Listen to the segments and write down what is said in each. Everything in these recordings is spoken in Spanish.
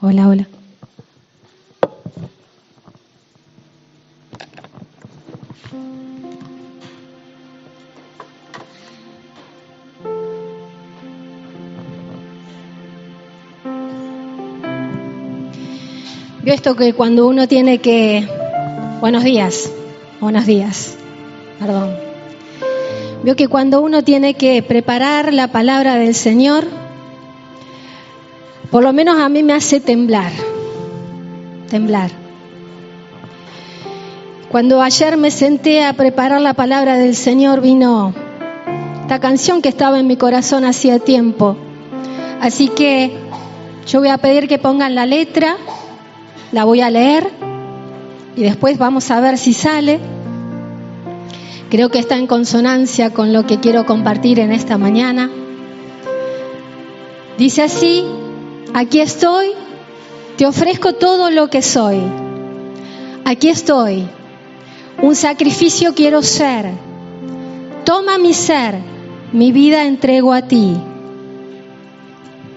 Hola, hola. Vio esto que cuando uno tiene que... Buenos días, perdón. Vio que cuando uno tiene que preparar la palabra del Señor, por lo menos a mí me hace temblar. Cuando ayer me senté a preparar la palabra del Señor, vino esta canción que estaba en mi corazón hacía tiempo. Así que yo voy a pedir que pongan la letra, la voy a leer y después vamos a ver si sale. Creo que está en consonancia con lo que quiero compartir en esta mañana. Dice así: aquí estoy, te ofrezco todo lo que soy. Aquí estoy, un sacrificio quiero ser. Toma mi ser, mi vida entrego a ti.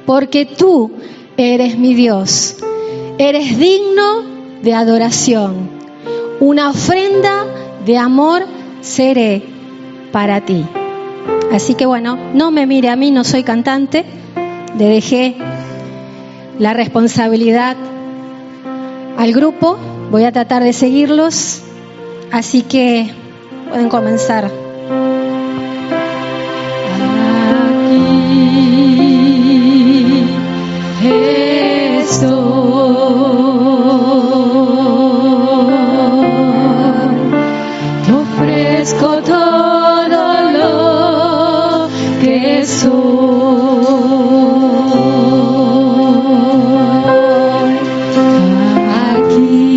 Porque tú eres mi Dios, eres digno de adoración. Una ofrenda de amor seré para ti. Así que bueno, no me mire a mí, no soy cantante. Le dejé la responsabilidad al grupo. Voy a tratar de seguirlos. Así que pueden comenzar. Aquí estoy. Te ofrezco todo lo que soy. Aquí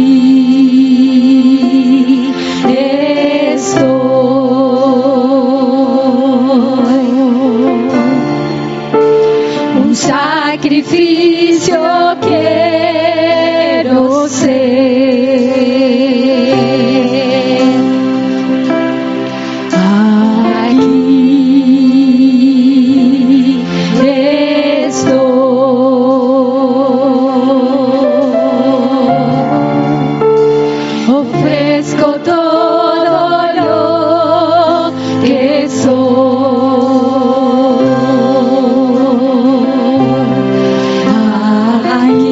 estoy. Un sacrificio quiero ser. Aquí estoy. Ofrezco todo lo que soy. Aquí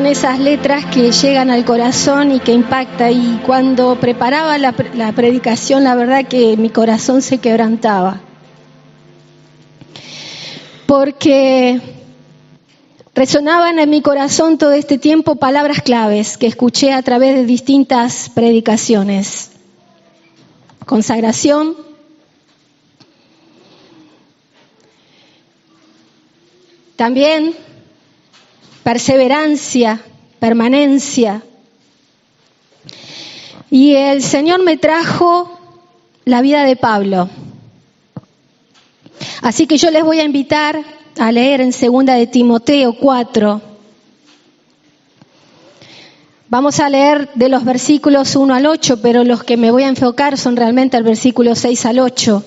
esas letras que llegan al corazón y que impacta. Y cuando preparaba la predicación, la verdad que mi corazón se quebrantaba. Porque resonaban en mi corazón todo este tiempo palabras claves que escuché a través de distintas predicaciones. Consagración, también perseverancia, permanencia. Y el Señor me trajo la vida de Pablo. Así que yo les voy a invitar a leer en 2 de Timoteo 4. Vamos a leer de los versículos 1 al 8, pero los que me voy a enfocar son realmente el versículo 6 al 8.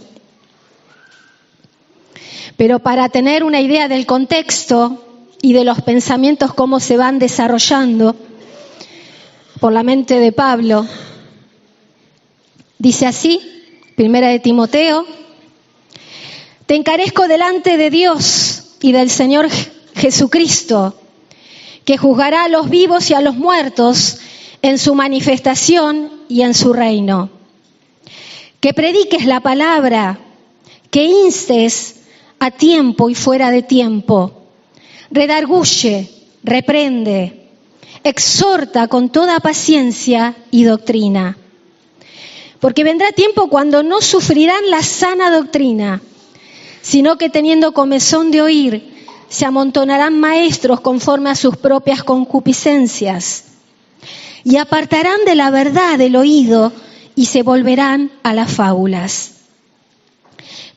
Pero para tener una idea del contexto y de los pensamientos, cómo se van desarrollando por la mente de Pablo, dice así, 1 de Timoteo: te encarezco delante de Dios y del Señor Jesucristo, que juzgará a los vivos y a los muertos en su manifestación y en su reino. Que prediques la palabra, que instes a tiempo y fuera de tiempo, redarguye, reprende, exhorta con toda paciencia y doctrina. Porque vendrá tiempo cuando no sufrirán la sana doctrina, sino que teniendo comezón de oír, se amontonarán maestros conforme a sus propias concupiscencias, y apartarán de la verdad el oído y se volverán a las fábulas.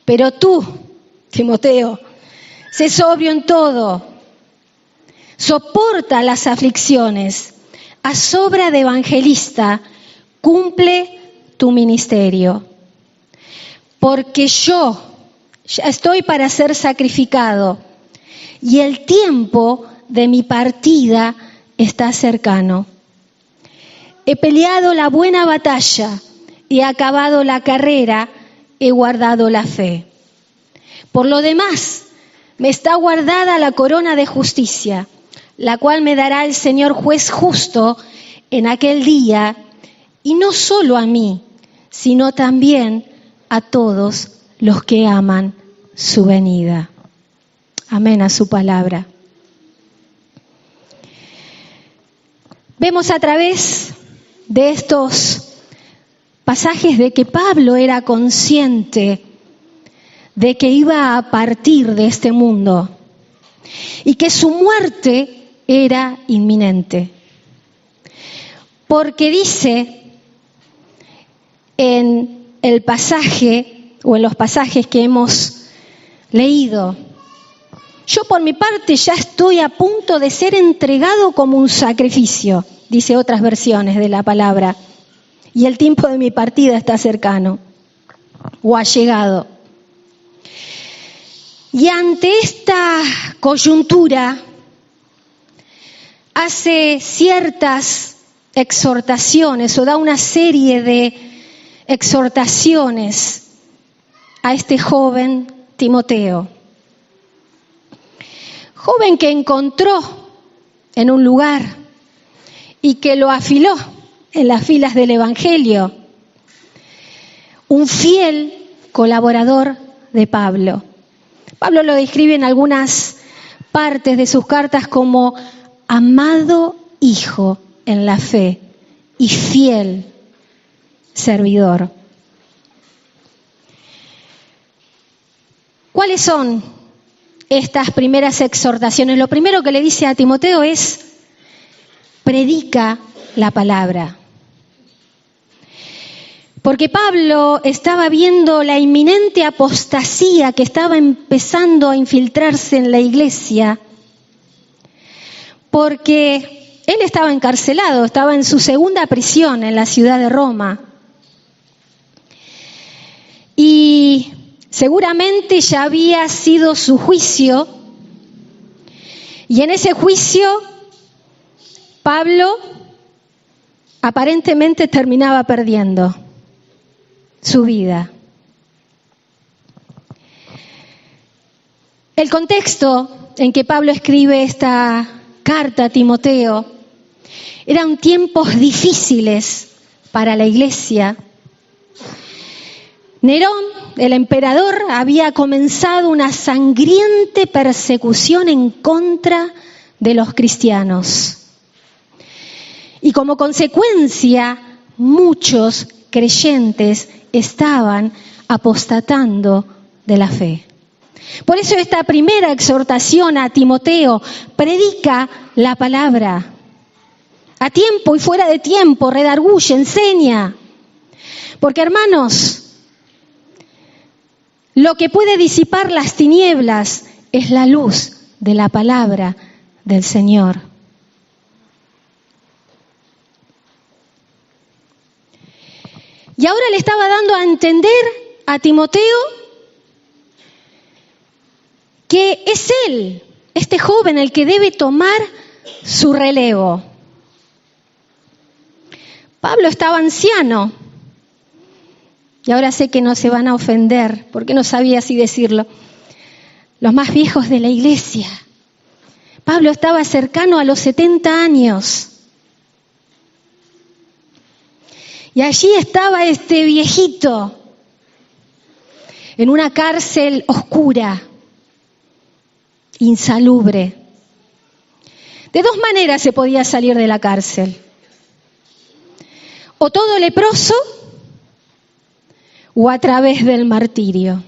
Pero tú, Timoteo, sé sobrio en todo, soporta las aflicciones, haz obra de evangelista, cumple tu ministerio. Porque yo ya estoy para ser sacrificado y el tiempo de mi partida está cercano. He peleado la buena batalla, he acabado la carrera, he guardado la fe. Por lo demás, me está guardada la corona de justicia, la cual me dará el Señor juez justo en aquel día, y no solo a mí, sino también a todos los que aman su venida. Amén a su palabra. Vemos a través de estos pasajes de que Pablo era consciente de que iba a partir de este mundo y que su muerte era inminente. Porque dice en el pasaje o en los pasajes que hemos leído: yo por mi parte ya estoy a punto de ser entregado como un sacrificio, dice otras versiones de la palabra, y el tiempo de mi partida está cercano o ha llegado. Y ante esta coyuntura hace ciertas exhortaciones o da una serie de exhortaciones a este joven Timoteo. Joven que encontró en un lugar y que lo afiló en las filas del Evangelio, un fiel colaborador de Pablo. Pablo lo describe en algunas partes de sus cartas como amado hijo en la fe y fiel servidor. ¿Cuáles son estas primeras exhortaciones? Lo primero que le dice a Timoteo es: predica la palabra. Porque Pablo estaba viendo la inminente apostasía que estaba empezando a infiltrarse en la iglesia, porque él estaba encarcelado, estaba en su segunda prisión en la ciudad de Roma. Y seguramente ya había sido su juicio, y en ese juicio Pablo aparentemente terminaba perdiendo su vida. El contexto en que Pablo escribe esta carta a Timoteo Eran tiempos difíciles para la iglesia. Nerón, el emperador, había comenzado una sangriente persecución en contra de los cristianos. Y como consecuencia, muchos creyentes estaban apostatando de la fe. Por eso esta primera exhortación a Timoteo: predica la palabra. A tiempo y fuera de tiempo, redarguye, enseña. Porque, hermanos, lo que puede disipar las tinieblas es la luz de la palabra del Señor. Y ahora le estaba dando a entender a Timoteo que es él, este joven, el que debe tomar su relevo. Pablo estaba anciano, y ahora sé que no se van a ofender, porque no sabía así decirlo, los más viejos de la iglesia. Pablo estaba cercano a los 70 años. Y allí estaba este viejito, en una cárcel oscura, insalubre. De dos maneras se podía salir de la cárcel: o todo leproso, o a través del martirio.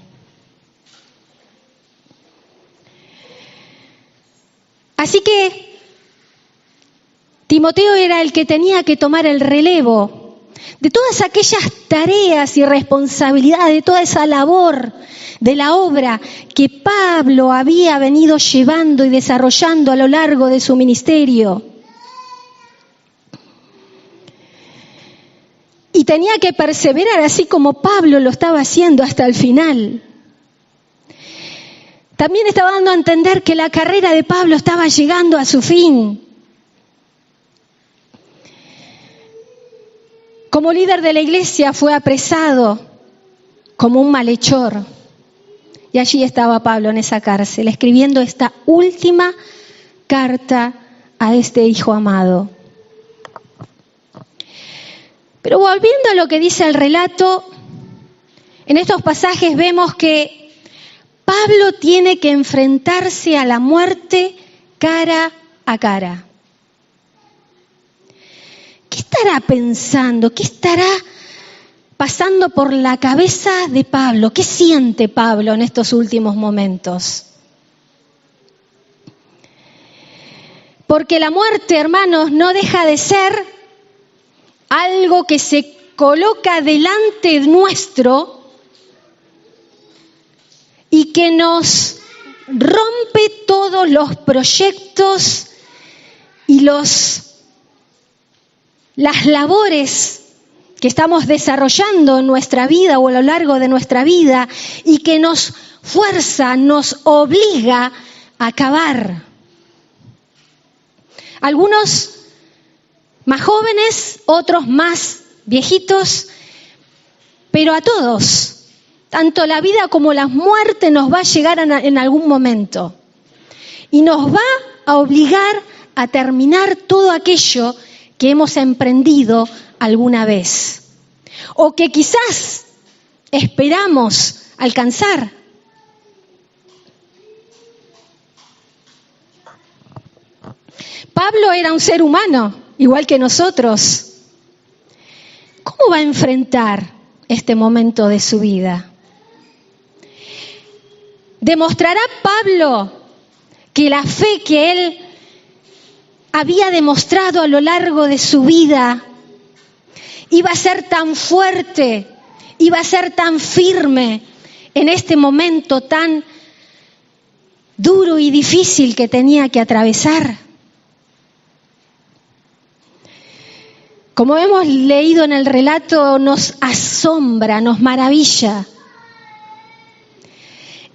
Así que Timoteo era el que tenía que tomar el relevo de todas aquellas tareas y responsabilidades, de toda esa labor de la obra que Pablo había venido llevando y desarrollando a lo largo de su ministerio. Y tenía que perseverar, así como Pablo lo estaba haciendo hasta el final. También estaba dando a entender que la carrera de Pablo estaba llegando a su fin. Como líder de la iglesia fue apresado como un malhechor. Y allí estaba Pablo en esa cárcel, escribiendo esta última carta a este hijo amado. Pero volviendo a lo que dice el relato, en estos pasajes vemos que Pablo tiene que enfrentarse a la muerte cara a cara. ¿Qué estará pensando? ¿Qué estará pasando por la cabeza de Pablo? ¿Qué siente Pablo en estos últimos momentos? Porque la muerte, hermanos, no deja de ser algo que se coloca delante nuestro y que nos rompe todos los proyectos y las labores que estamos desarrollando en nuestra vida o a lo largo de nuestra vida, y que nos fuerza, nos obliga a acabar. Algunos más jóvenes, otros más viejitos, pero a todos, tanto la vida como la muerte nos va a llegar en algún momento y nos va a obligar a terminar todo aquello que hemos emprendido alguna vez o que quizás esperamos alcanzar. Pablo era un ser humano, igual que nosotros. ¿Cómo va a enfrentar este momento de su vida? ¿Demostrará Pablo que la fe que él había demostrado a lo largo de su vida iba a ser tan fuerte, iba a ser tan firme en este momento tan duro y difícil que tenía que atravesar? Como hemos leído en el relato, nos asombra, nos maravilla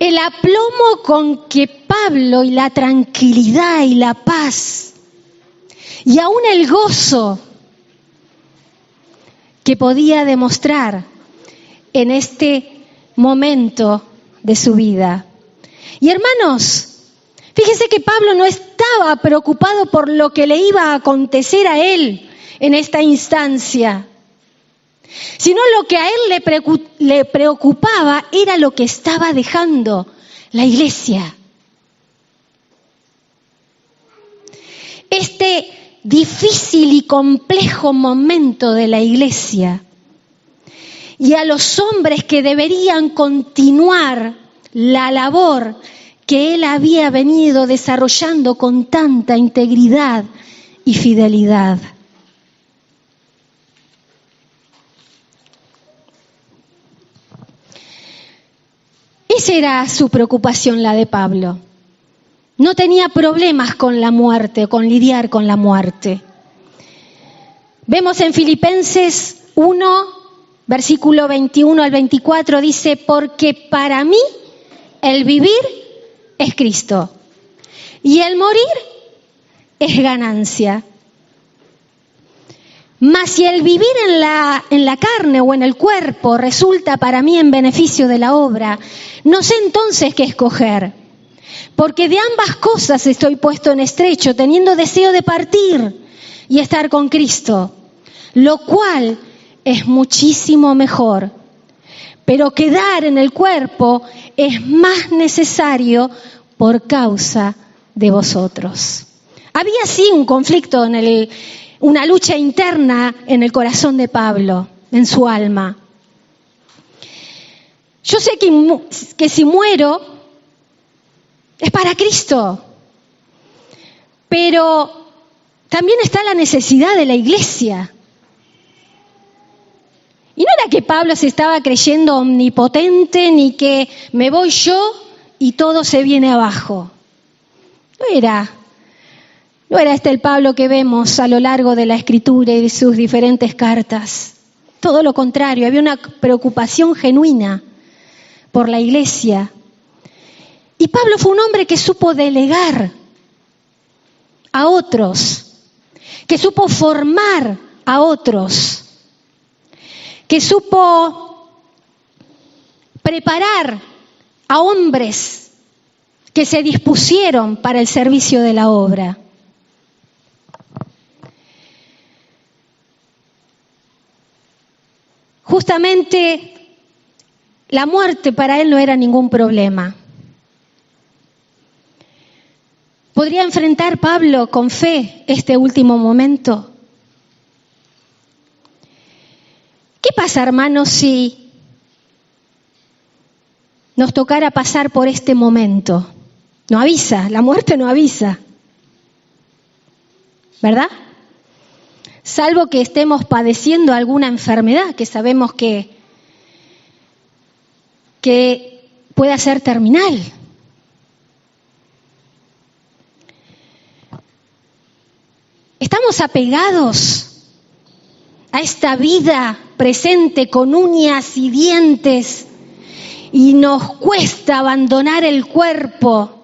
el aplomo con que Pablo, y la tranquilidad y la paz y aún el gozo que podía demostrar en este momento de su vida. Y hermanos, Fíjese que Pablo no estaba preocupado por lo que le iba a acontecer a él en esta instancia, sino lo que a él le preocupaba era lo que estaba dejando la iglesia. Este difícil y complejo momento de la iglesia y a los hombres que deberían continuar la labor que él había venido desarrollando con tanta integridad y fidelidad. Esa era su preocupación, la de Pablo. No tenía problemas con la muerte, con lidiar con la muerte. Vemos en Filipenses 1, versículo 21 al 24, dice, porque para mí el vivir es Cristo y el morir es ganancia. Mas si el vivir en la carne o en el cuerpo resulta para mí en beneficio de la obra, no sé entonces qué escoger. Porque de ambas cosas estoy puesto en estrecho, teniendo deseo de partir y estar con Cristo, lo cual es muchísimo mejor. Pero quedar en el cuerpo es más necesario por causa de vosotros. Había sí un conflicto una lucha interna en el corazón de Pablo, en su alma. Yo sé que si muero es para Cristo, pero también está la necesidad de la iglesia. Y no era que Pablo se estaba creyendo omnipotente ni que me voy yo y todo se viene abajo. No era este el Pablo que vemos a lo largo de la Escritura y de sus diferentes cartas. Todo lo contrario, había una preocupación genuina por la iglesia. Y Pablo fue un hombre que supo delegar a otros, que supo formar a otros, que supo preparar a hombres que se dispusieron para el servicio de la obra. Justamente la muerte para él no era ningún problema. ¿Podría enfrentar Pablo con fe este último momento? ¿Qué pasa, hermanos, si nos tocara pasar por este momento? No avisa, la muerte no avisa, ¿verdad? Salvo que estemos padeciendo alguna enfermedad que sabemos que puede ser terminal. Estamos apegados a esta vida presente con uñas y dientes y nos cuesta abandonar el cuerpo.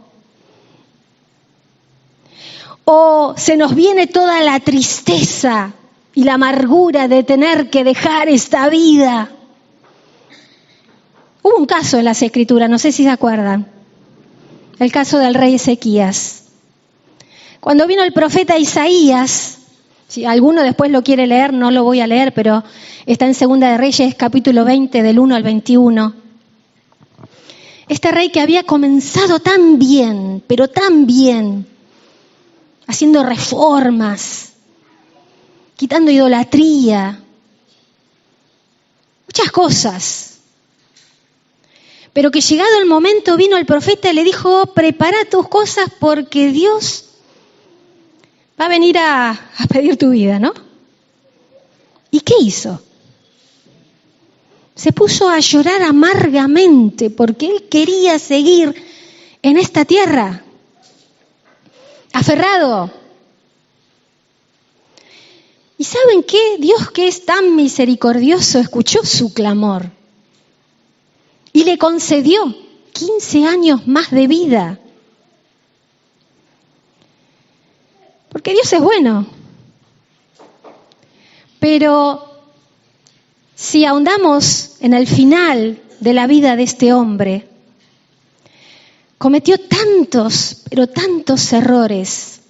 O se nos viene toda la tristeza y la amargura de tener que dejar esta vida. Hubo un caso en las Escrituras, no sé si se acuerdan, el caso del rey Ezequías. Cuando vino el profeta Isaías, si alguno después lo quiere leer, no lo voy a leer, pero está en Segunda de Reyes, capítulo 20, del 1 al 21. Este rey que había comenzado tan bien, pero tan bien, haciendo reformas, quitando idolatría, muchas cosas. Pero que llegado el momento vino el profeta y le dijo, prepara tus cosas porque Dios va a venir a pedir tu vida, ¿no? ¿Y qué hizo? Se puso a llorar amargamente porque él quería seguir en esta tierra, aferrado. ¿Y saben qué? Dios, que es tan misericordioso, escuchó su clamor y le concedió 15 años más de vida. Porque Dios es bueno. Pero si ahondamos en el final de la vida de este hombre, Cometió tantos, pero tantos errores.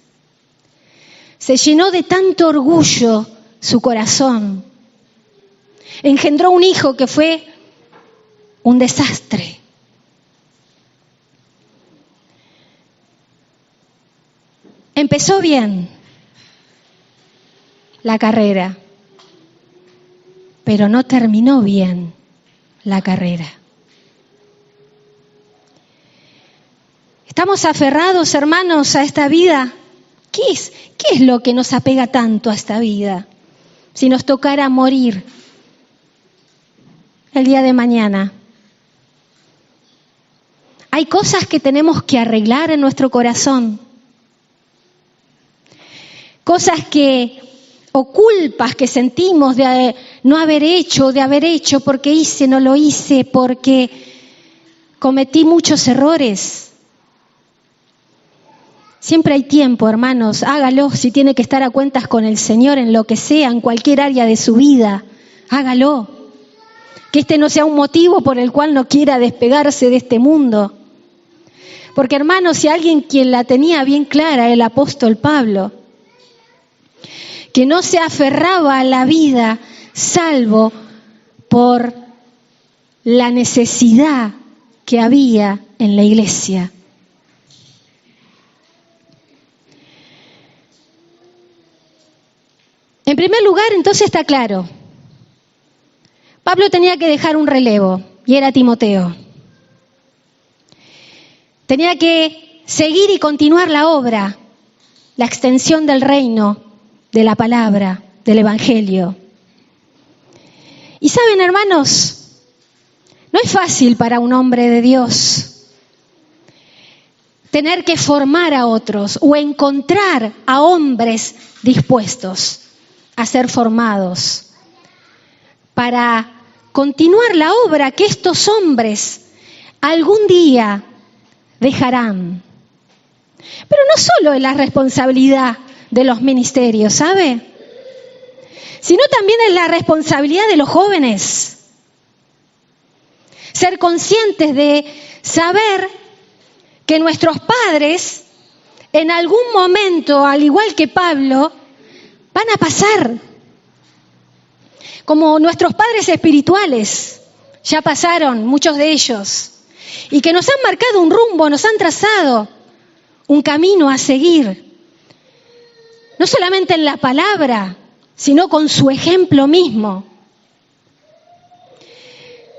Se llenó de tanto orgullo su corazón. Engendró un hijo que fue un desastre. Empezó bien la carrera, pero no terminó bien la carrera. ¿Estamos aferrados, hermanos, a esta vida? ¿Qué es lo que nos apega tanto a esta vida? Si nos tocara morir el día de mañana. Hay cosas que tenemos que arreglar en nuestro corazón. Cosas o culpas que sentimos de no haber hecho, de haber hecho, porque hice, no lo hice, porque cometí muchos errores. Siempre hay tiempo, hermanos, hágalo. Si tiene que estar a cuentas con el Señor en lo que sea, en cualquier área de su vida, hágalo. Que este no sea un motivo por el cual no quiera despegarse de este mundo. Porque, hermanos, si alguien quien la tenía bien clara, el apóstol Pablo, que no se aferraba a la vida salvo por la necesidad que había en la iglesia. En primer lugar, entonces está claro, Pablo tenía que dejar un relevo, y era Timoteo. Tenía que seguir y continuar la obra, la extensión del reino, de la palabra, del evangelio. Y saben, hermanos, no es fácil para un hombre de Dios tener que formar a otros o encontrar a hombres dispuestos a ser formados para continuar la obra que estos hombres algún día dejarán. Pero no solo es la responsabilidad de los ministerios, ¿sabe? Sino también es la responsabilidad de los jóvenes. Ser conscientes de saber que nuestros padres en algún momento, al igual que Pablo, van a pasar. Como nuestros padres espirituales, ya pasaron muchos de ellos, y que nos han marcado un rumbo, nos han trazado un camino a seguir. No solamente en la palabra, sino con su ejemplo mismo.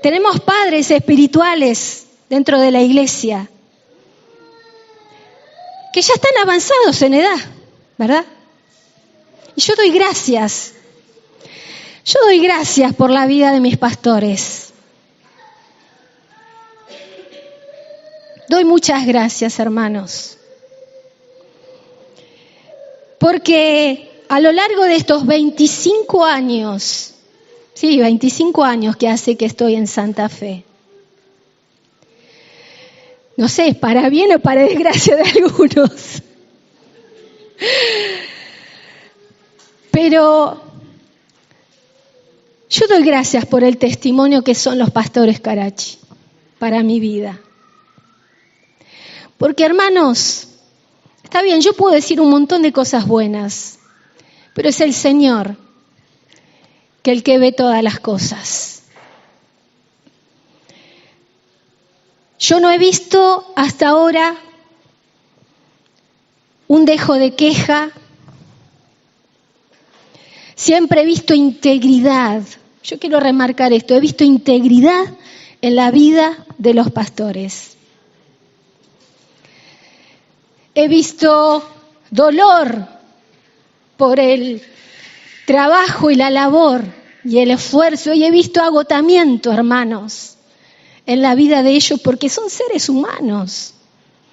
Tenemos padres espirituales dentro de la iglesia que ya están avanzados en edad, ¿verdad? Y yo doy gracias. Yo doy gracias por la vida de mis pastores. Doy muchas gracias, hermanos. Porque a lo largo de estos 25 años, 25 años que hace que estoy en Santa Fe. No sé, para bien o para desgracia de algunos. Pero yo doy gracias por el testimonio que son los pastores Karachi para mi vida. Porque, hermanos, está bien, yo puedo decir un montón de cosas buenas, pero es el Señor que el que ve todas las cosas. Yo no he visto hasta ahora un dejo de queja. Siempre he visto integridad. Yo quiero remarcar esto, he visto integridad en la vida de los pastores. He visto dolor por el trabajo y la labor y el esfuerzo, y he visto agotamiento, hermanos, en la vida de ellos, porque son seres humanos,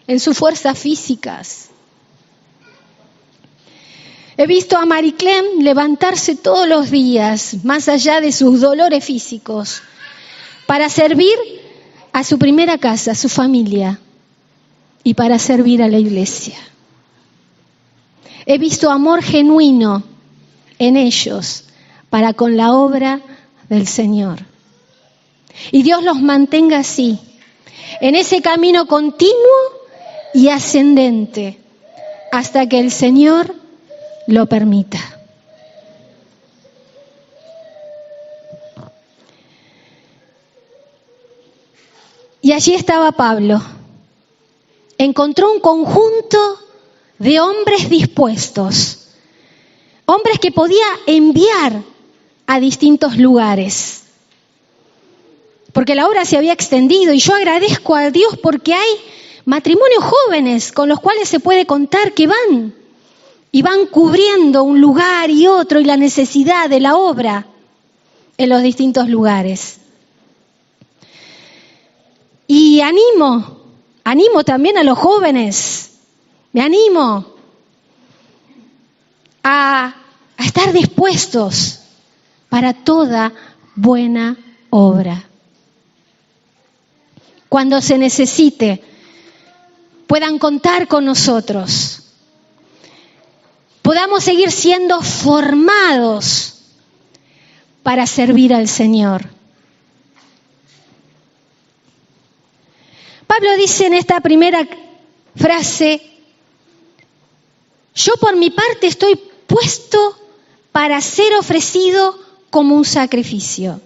en sus fuerzas físicas. He visto a Mariclén levantarse todos los días, más allá de sus dolores físicos, para servir a su primera casa, a su familia, y para servir a la iglesia. He visto amor genuino en ellos para con la obra del Señor. Y Dios los mantenga así, en ese camino continuo y ascendente hasta que el Señor lo permita. Y allí estaba Pablo. Encontró un conjunto de hombres dispuestos, hombres que podía enviar a distintos lugares, porque la obra se había extendido. Y yo agradezco a Dios porque hay matrimonios jóvenes con los cuales se puede contar que van y van cubriendo un lugar y otro y la necesidad de la obra en los distintos lugares. Y animo también a los jóvenes, me animo a estar dispuestos para toda buena obra. Cuando se necesite, puedan contar con nosotros, podamos seguir siendo formados para servir al Señor. Pablo dice en esta primera frase: yo por mi parte estoy puesto para ser ofrecido como un sacrificio.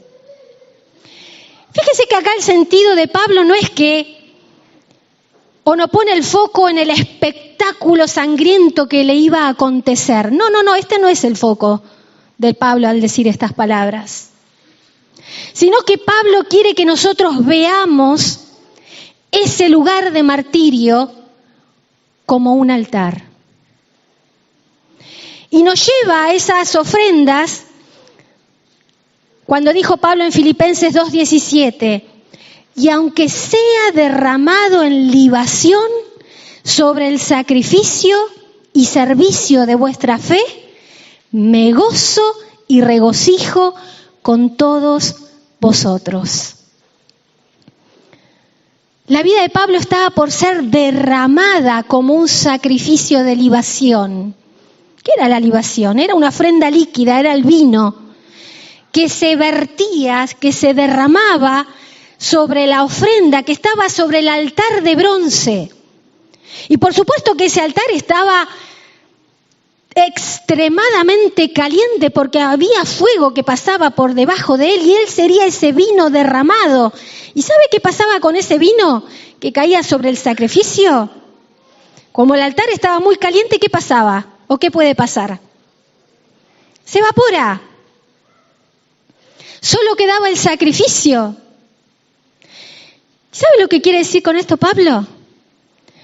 Fíjese que acá el sentido de Pablo no es que, o no pone el foco en el espectáculo sangriento que le iba a acontecer. No, este no es el foco de Pablo al decir estas palabras. Sino que Pablo quiere que nosotros veamos ese lugar de martirio como un altar. Y nos lleva a esas ofrendas cuando dijo Pablo en Filipenses 2:17, y aunque sea derramado en libación sobre el sacrificio y servicio de vuestra fe, me gozo y regocijo con todos vosotros. La vida de Pablo estaba por ser derramada como un sacrificio de libación. ¿Qué era la libación? Era una ofrenda líquida, era el vino que se vertía, que se derramaba sobre la ofrenda que estaba sobre el altar de bronce. Y por supuesto que ese altar estaba extremadamente caliente porque había fuego que pasaba por debajo de él y él sería ese vino derramado. ¿Y sabe qué pasaba con ese vino que caía sobre el sacrificio? Como el altar estaba muy caliente, ¿qué pasaba? ¿O qué puede pasar? Se evapora. Solo quedaba el sacrificio. ¿Sabe lo que quiere decir con esto Pablo?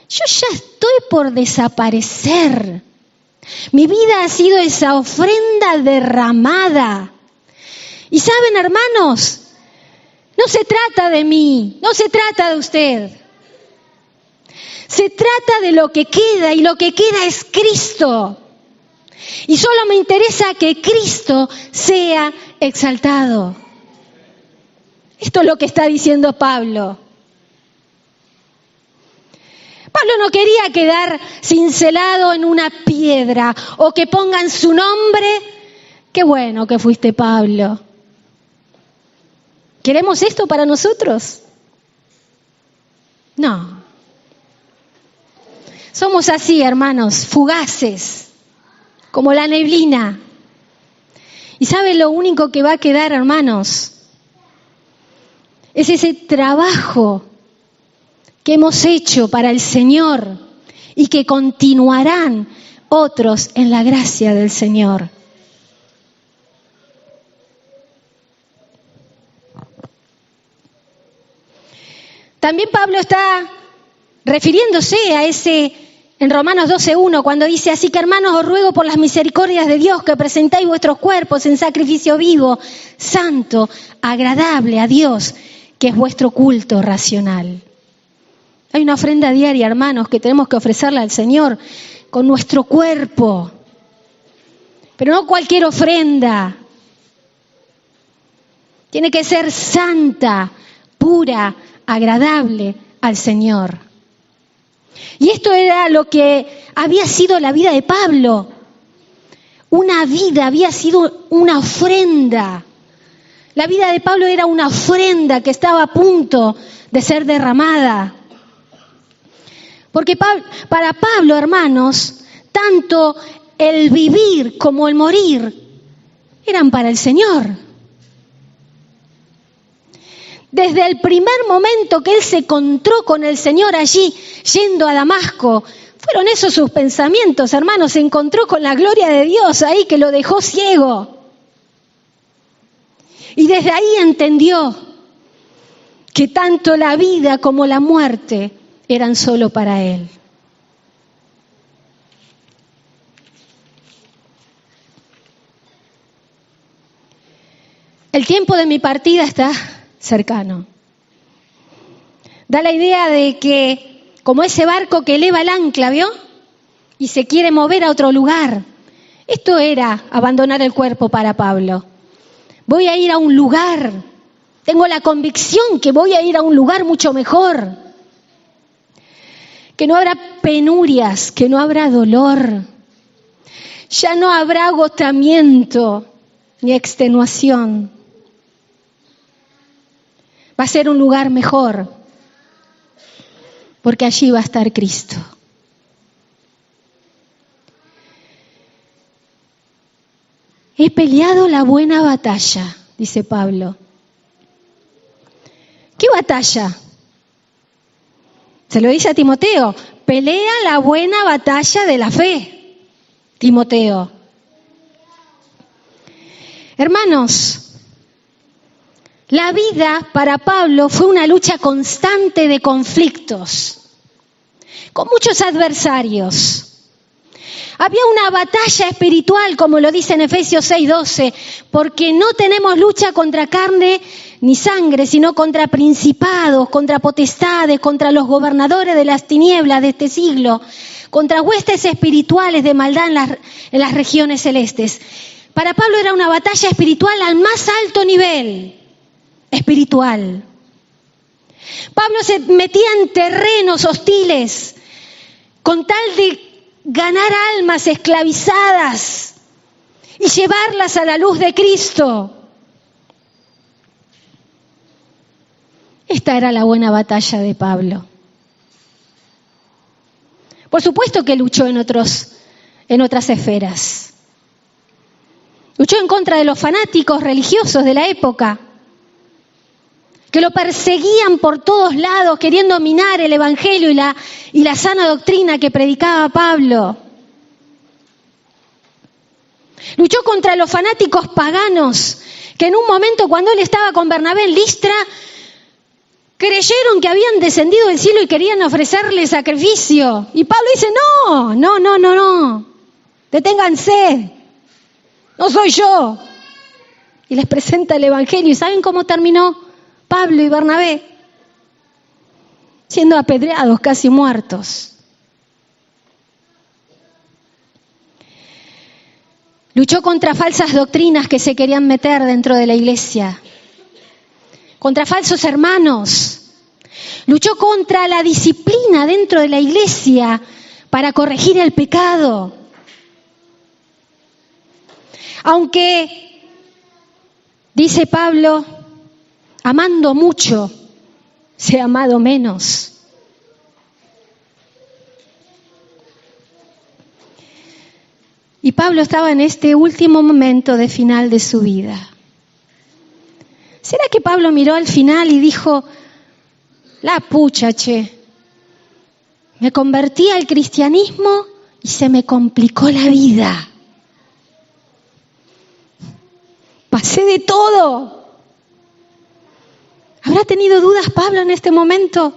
Yo ya estoy por desaparecer. Mi vida ha sido esa ofrenda derramada. Y saben, hermanos, no se trata de mí, no se trata de usted. Se trata de lo que queda y lo que queda es Cristo. Y solo me interesa que Cristo sea exaltado. Esto es lo que está diciendo Pablo. Pablo no quería quedar cincelado en una piedra o que pongan su nombre. Qué bueno que fuiste Pablo. ¿Queremos esto para nosotros? No. Somos así, hermanos, fugaces, como la neblina. ¿Y sabe lo único que va a quedar, hermanos? Es ese trabajo que hemos hecho para el Señor y que continuarán otros en la gracia del Señor. También Pablo está refiriéndose a ese en Romanos 12:1 cuando dice: así que hermanos os ruego por las misericordias de Dios que presentéis vuestros cuerpos en sacrificio vivo, santo, agradable a Dios, que es vuestro culto racional. Hay una ofrenda diaria, hermanos, que tenemos que ofrecerle al Señor con nuestro cuerpo. Pero no cualquier ofrenda. Tiene que ser santa, pura, agradable al Señor. Y esto era lo que había sido la vida de Pablo. Una vida había sido una ofrenda. La vida de Pablo era una ofrenda que estaba a punto de ser derramada. Porque para Pablo, hermanos, tanto el vivir como el morir eran para el Señor. Desde el primer momento que él se encontró con el Señor allí, yendo a Damasco, fueron esos sus pensamientos, hermanos. Se encontró con la gloria de Dios ahí que lo dejó ciego. Y desde ahí entendió que tanto la vida como la muerte eran solo para él. El tiempo de mi partida está cercano. Da la idea de que, como ese barco que eleva el ancla, ¿vio? Y se quiere mover a otro lugar. Esto era abandonar el cuerpo para Pablo. Voy a ir a un lugar. Tengo la convicción que voy a ir a un lugar mucho mejor. Que no habrá penurias, que no habrá dolor. Ya no habrá agotamiento ni extenuación. Va a ser un lugar mejor, porque allí va a estar Cristo. He peleado la buena batalla, dice Pablo. ¿Qué batalla? Se lo dice a Timoteo. Pelea la buena batalla de la fe, Timoteo. Hermanos, la vida para Pablo fue una lucha constante de conflictos, con muchos adversarios. Había una batalla espiritual, como lo dice en Efesios 6:12, porque no tenemos lucha contra carne ni sangre, sino contra principados, contra potestades, contra los gobernadores de las tinieblas de este siglo, contra huestes espirituales de maldad en las regiones celestes. Para Pablo era una batalla espiritual al más alto nivel espiritual. Pablo se metía en terrenos hostiles con tal de ganar almas esclavizadas y llevarlas a la luz de Cristo. Esta era la buena batalla de Pablo. Por supuesto que luchó en otras esferas. Luchó en contra de los fanáticos religiosos de la época, que lo perseguían por todos lados, queriendo minar el evangelio y la sana doctrina que predicaba Pablo. Luchó contra los fanáticos paganos, que en un momento cuando él estaba con Bernabé en Listra, creyeron que habían descendido del cielo y querían ofrecerle sacrificio. Y Pablo dice, no, deténganse, no soy yo. Y les presenta el evangelio. ¿Y saben cómo terminó Pablo y Bernabé? Siendo apedreados, casi muertos. Luchó contra falsas doctrinas que se querían meter dentro de la iglesia, contra falsos hermanos. Luchó contra la disciplina dentro de la iglesia para corregir el pecado. Aunque, dice Pablo, amando mucho, se ha amado menos. Y Pablo estaba en este último momento de final de su vida. ¿Será que Pablo miró al final y dijo, la pucha, me convertí al cristianismo y se me complicó la vida? Pasé de todo. ¿Habrá tenido dudas Pablo en este momento?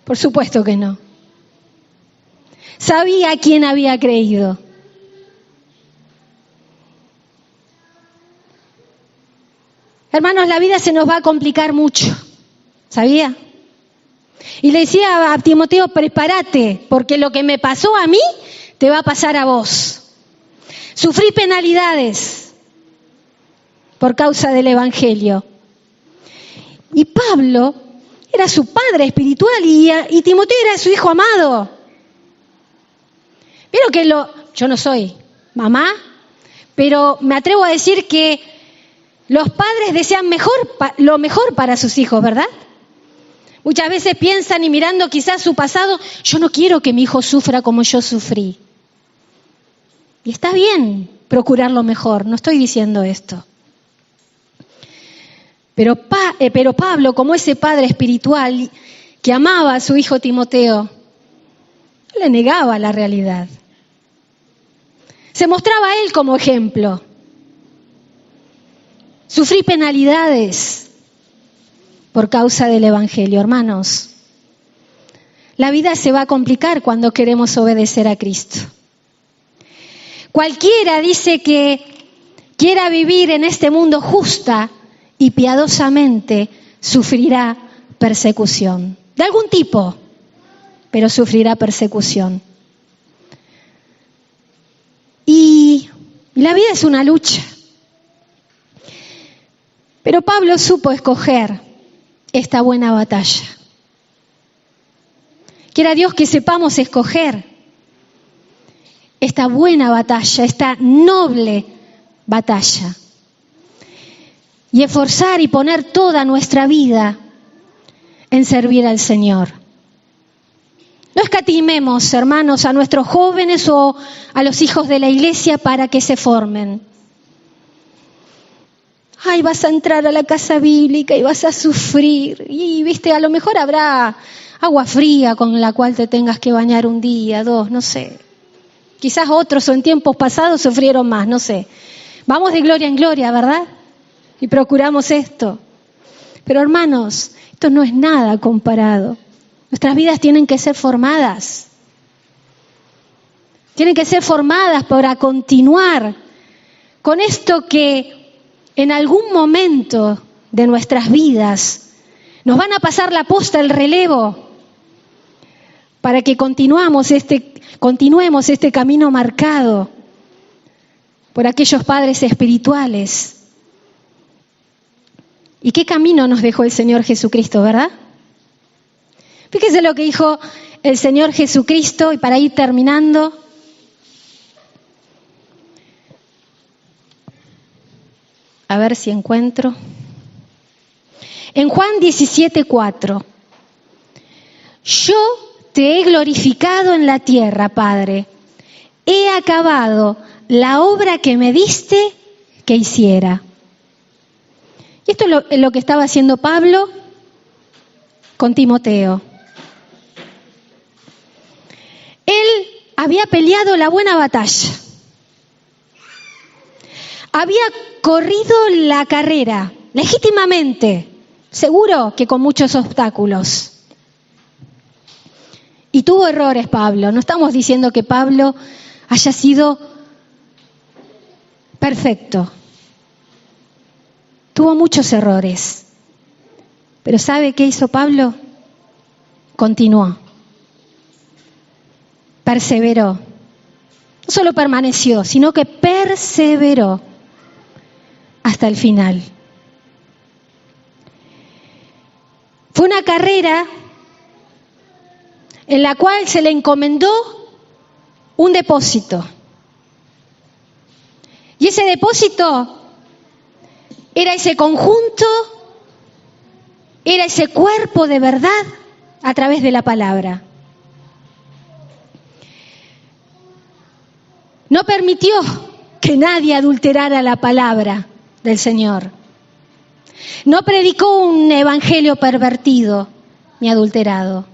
Por supuesto que no. Sabía a quién había creído. Hermanos, la vida se nos va a complicar mucho, ¿sabía? Y le decía a Timoteo, prepárate, porque lo que me pasó a mí, te va a pasar a vos. Sufrí penalidades por causa del Evangelio. Y Pablo era su padre espiritual y Timoteo era su hijo amado. Vieron que yo no soy mamá, pero me atrevo a decir que Los padres desean lo mejor para sus hijos, ¿verdad? Muchas veces piensan y mirando quizás su pasado, yo no quiero que mi hijo sufra como yo sufrí. Y está bien procurar lo mejor, no estoy diciendo esto. Pero Pablo, como ese padre espiritual que amaba a su hijo Timoteo, no le negaba la realidad. Se mostraba a él como ejemplo. Sufrí penalidades por causa del Evangelio, hermanos. La vida se va a complicar cuando queremos obedecer a Cristo. Cualquiera dice que quiera vivir en este mundo justa y piadosamente sufrirá persecución, de algún tipo, pero sufrirá persecución. Y la vida es una lucha. Pero Pablo supo escoger esta buena batalla. Quiera Dios que sepamos escoger esta buena batalla, esta noble batalla. Y esforzar y poner toda nuestra vida en servir al Señor. No escatimemos, hermanos, a nuestros jóvenes o a los hijos de la iglesia para que se formen. Ay, vas a entrar a la casa bíblica y vas a sufrir. Y, viste, a lo mejor habrá agua fría con la cual te tengas que bañar un día, 2, no sé. Quizás otros o en tiempos pasados sufrieron más, no sé. Vamos de gloria en gloria, ¿verdad? Y procuramos esto. Pero hermanos, esto no es nada comparado. Nuestras vidas tienen que ser formadas. Tienen que ser formadas para continuar con esto que en algún momento de nuestras vidas nos van a pasar la posta, el relevo, para que continuemos este camino marcado por aquellos padres espirituales. ¿Y qué camino nos dejó el Señor Jesucristo, verdad? Fíjese lo que dijo el Señor Jesucristo, y para ir terminando. A ver si encuentro. En Juan 17:4. Yo te he glorificado en la tierra, Padre. He acabado la obra que me diste que hiciera. Y esto es lo que estaba haciendo Pablo con Timoteo. Él había peleado la buena batalla. Había corrido la carrera legítimamente, seguro que con muchos obstáculos. Y tuvo errores Pablo. No estamos diciendo que Pablo haya sido perfecto. Tuvo muchos errores. Pero ¿sabe qué hizo Pablo? Continuó. Perseveró. No solo permaneció, sino que perseveró hasta el final. Fue una carrera en la cual se le encomendó un depósito. Y ese depósito era ese conjunto, era ese cuerpo de verdad a través de la palabra. No permitió que nadie adulterara la palabra del Señor. No predicó un evangelio pervertido ni adulterado.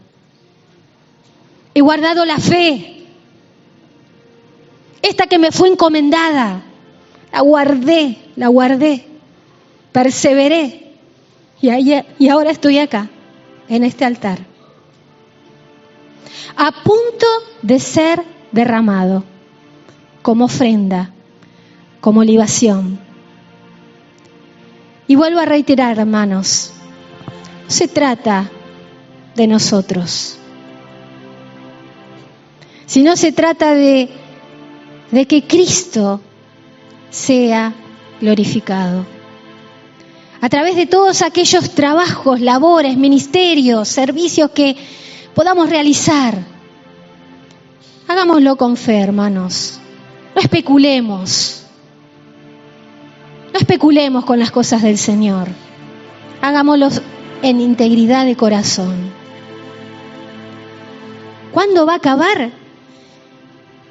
He guardado la fe. Esta que me fue encomendada, la guardé, perseveré. Y ahora estoy acá, en este altar, a punto de ser derramado como ofrenda, como libación. Y vuelvo a reiterar, hermanos, no se trata de nosotros, sino se trata de que Cristo sea glorificado. A través de todos aquellos trabajos, labores, ministerios, servicios que podamos realizar, hagámoslo con fe, hermanos. No especulemos. No especulemos con las cosas del Señor. Hagámoslo en integridad de corazón. ¿Cuándo va a acabar?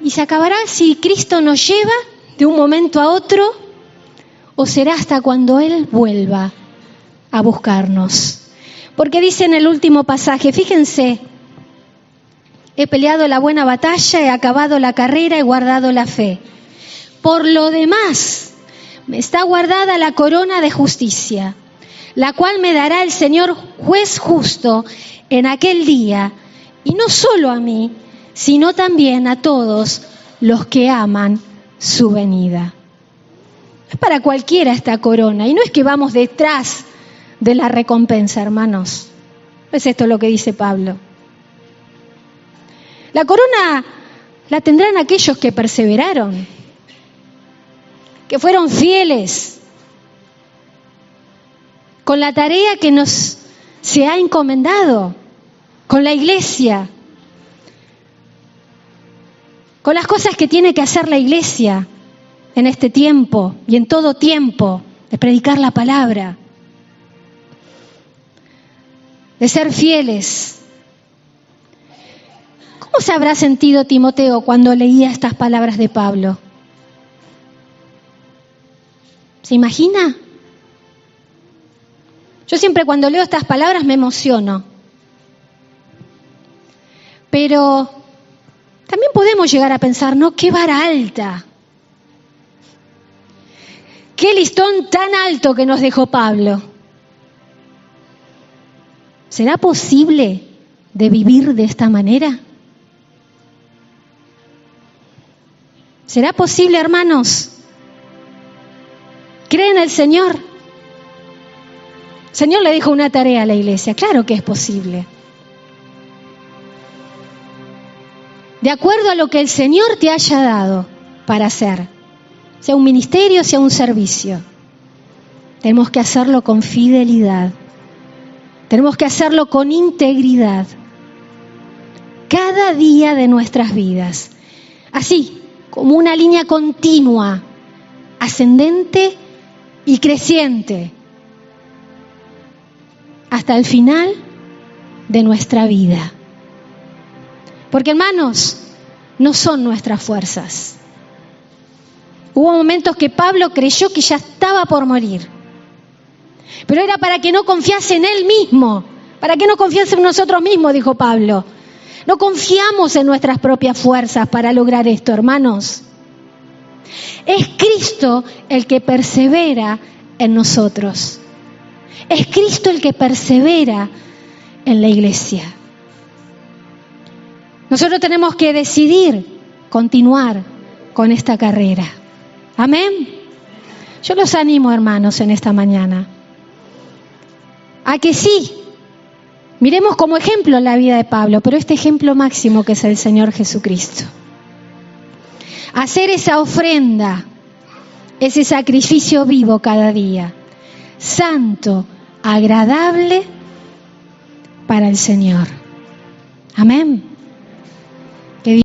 ¿Y se acabará si Cristo nos lleva de un momento a otro? ¿O será hasta cuando Él vuelva a buscarnos? Porque dice en el último pasaje, fíjense, he peleado la buena batalla, he acabado la carrera, he guardado la fe. Por lo demás, me está guardada la corona de justicia, la cual me dará el Señor juez justo en aquel día, y no solo a mí, sino también a todos los que aman su venida. Es para cualquiera esta corona, y no es que vamos detrás de la recompensa, hermanos. No es esto lo que dice Pablo. La corona la tendrán aquellos que perseveraron, que fueron fieles con la tarea que nos se ha encomendado, con la iglesia, con las cosas que tiene que hacer la iglesia en este tiempo y en todo tiempo, de predicar la palabra, de ser fieles. ¿Cómo se habrá sentido Timoteo cuando leía estas palabras de Pablo? ¿Se imagina? Yo siempre cuando leo estas palabras me emociono. Pero también podemos llegar a pensar, ¿no? ¡Qué vara alta! ¡Qué listón tan alto que nos dejó Pablo! ¿Será posible de vivir de esta manera? ¿Será posible, hermanos? ¿Creen en el Señor? El Señor le dijo una tarea a la iglesia. Claro que es posible. De acuerdo a lo que el Señor te haya dado para hacer, sea un ministerio, sea un servicio, tenemos que hacerlo con fidelidad. Tenemos que hacerlo con integridad. Cada día de nuestras vidas. Así, como una línea continua, ascendente y creciente, hasta el final de nuestra vida. Porque, hermanos, no son nuestras fuerzas. Hubo momentos que Pablo creyó que ya estaba por morir. Pero era para que no confiase en él mismo, para que no confiase en nosotros mismos, dijo Pablo. No confiamos en nuestras propias fuerzas para lograr esto, hermanos. Es Cristo el que persevera en nosotros. Es Cristo el que persevera en la iglesia. Nosotros tenemos que decidir continuar con esta carrera. Amén. Yo los animo, hermanos, en esta mañana a que sí, miremos como ejemplo la vida de Pablo, pero este ejemplo máximo que es el Señor Jesucristo. Hacer esa ofrenda, ese sacrificio vivo cada día, santo, agradable para el Señor. Amén.